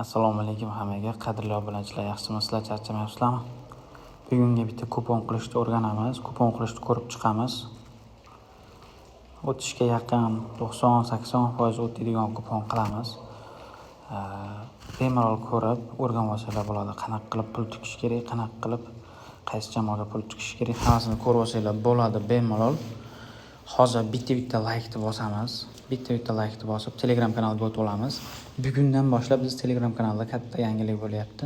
Assalomu alaykum hammaga, qadrli obunachilar, yaxshimisizlar, charchamayapsizlarmi? Bugungi bitta kupon qilishni o'rganamiz, kupon qilishni ko'rib chiqamiz. O'tishga yaqin 90-80% o'tadigan kupon qilamiz. Bemalol ko'rib o'rganib olsanglar bo'ladi. Qanaqa qilib pul tikish kerak, qanaqa qilib qaysi jamoaga pul tikish kerak, hammasini ko'rib olsanglar bo'ladi bemalol. Hozir bitta laykni bosamiz. Bitta laykni bosib Telegram kanaliga o'tib olamiz. Bugundan boshlab biz Telegram kanalida katta yangilik bo'lyapti.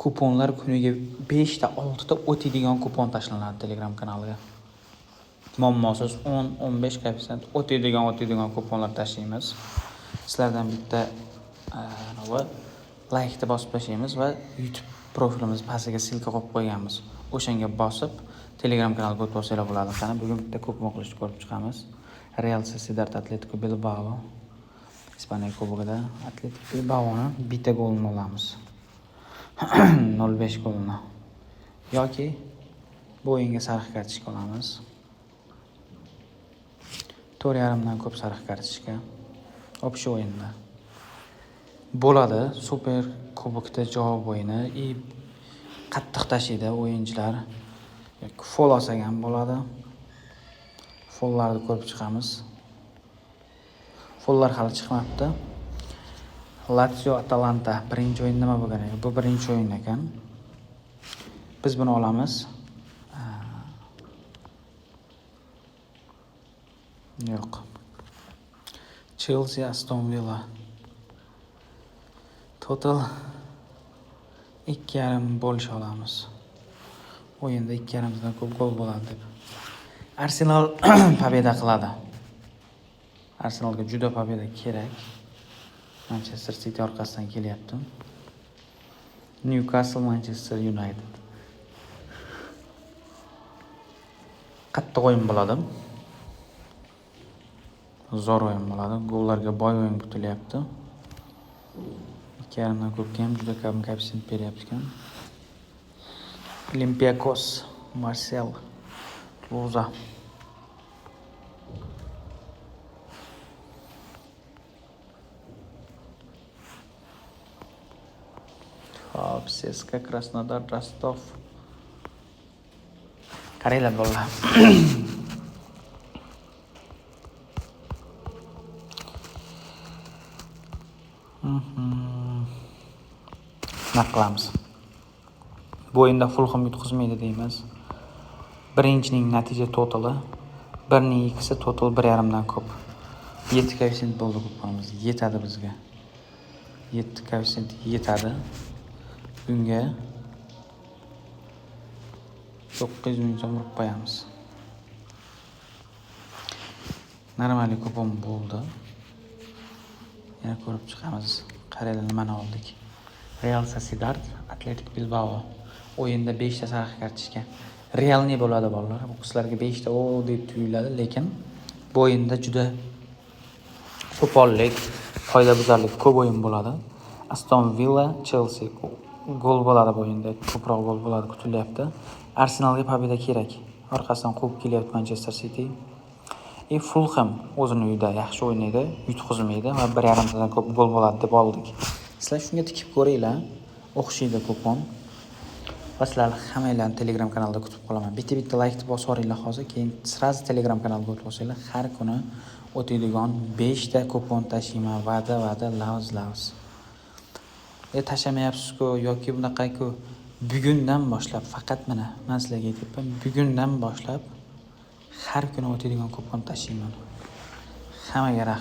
Kuponlar kuniga 5 ta 6 ta o'tadigan kupon tashlanadi Telegram kanaliga. Muammosiz 10-15% o'tadigan kuponlar tashlaymiz. Sizlardan bitta laykni bosib tashlaymiz va YouTube profilimiz pastiga silka qo'yib qo'yganmiz. O'shanga bosib Telegram kanaliga o'tib olsanglar bo'ladi. Qani bugun bitta kupon qilishni ko'rib chiqamiz. Real Sociedad Atletico Bilbao Ispaniya Kubogida Atletico Bilbao'ni bitta golini olamiz. 0.5 golini. Yoki bu o'yinga sariq kartochka olamiz. 4.5 dan ko'p sariq kartochka. Общий o'yinda bo'ladi. Super Kubokda javob o'yini qattiq tashiydi o'yinchilar. Fol olsak ham bo'ladi. Follarni ko'rib chiqamiz. Follar hali chiqmabdi. Lazio Atalanta birinchi o'yin nima bo'lgan ekan? Bu birinchi o'yin ekan. Biz buni olamiz. Yo'q. Chelsea Aston Villa. Total 2.5 bo'lish olamiz. O'yinda 2.5 dan ko'p gol bo'ladi deb. Arsenal pobeda qiladi. Arsenalga juda pobeda kerak. Manchester City orqasidan kelyapti. Newcastle Manchester United. Qattiq o'yin bo'ladi. Zo'r o'yin bo'ladi. Gollarga boy o'yin kutilyapti. 2.5 dan ko'pga ham juda kam koeffitsient beryapti ekan. Olympiakos Marseille Luza. CSKA Krasnodar Rostov. Qaranglar bolalar. Qilamiz. Bu o'yinda Fulham yutqizmaydi deymiz. Birinchining natija totali 1ning ikkisi total 1.5 dan ko'p. 7 koeffitsient bo'ldi kuponimiz. Yetadi bizga. 7 koeffitsient yetadi. Bunga 900 ming so'm urib qo'yamiz. Normal kupon bo'ldi. Yana ko'rib chiqamiz. Qaranglar nimani oldik. Real Sociedad Atletico Bilbao. O'yinda 5 ta sariq kartochka. Real ne bo'ladi bolalar? Bu qizlarga 5 ta deb tuyuladi, lekin bu o'yinda juda qo'pollik, qoidabuzarlik ko'p o'yin bo'ladi. Aston Villa Chelsea gol bo'ladi bu o'yinda. Ko'proq gol bo'ladi kutilyapti. Arsenalga pobeda kerak. Orqasidan quvib kelyapti Manchester City. Fulham o'zini uyida yaxshi o'ynaydi, yutqizmaydi va 1.5 dan ko'p gol bo'ladi deb oldik. Sizlar shunga tikib ko'ringlar. O'xshaydi kupon. Va sizlar hammanglarni Telegram kanalida kutib qolaman. Bitta laykni bosib yuboringlar hozir, keyin sразу Telegram kanaliga o'tib olsanglar, har kuni o'tadigan 5 ta kupon tashiyman. Va'da, lavz. Tashamayapsiz-ku yoki bunaqaku bugundan boshlab faqat men sizlarga aytyapman, bugundan boshlab har kuni o'tadigan kupon tashiyman. Hammaga rahmat.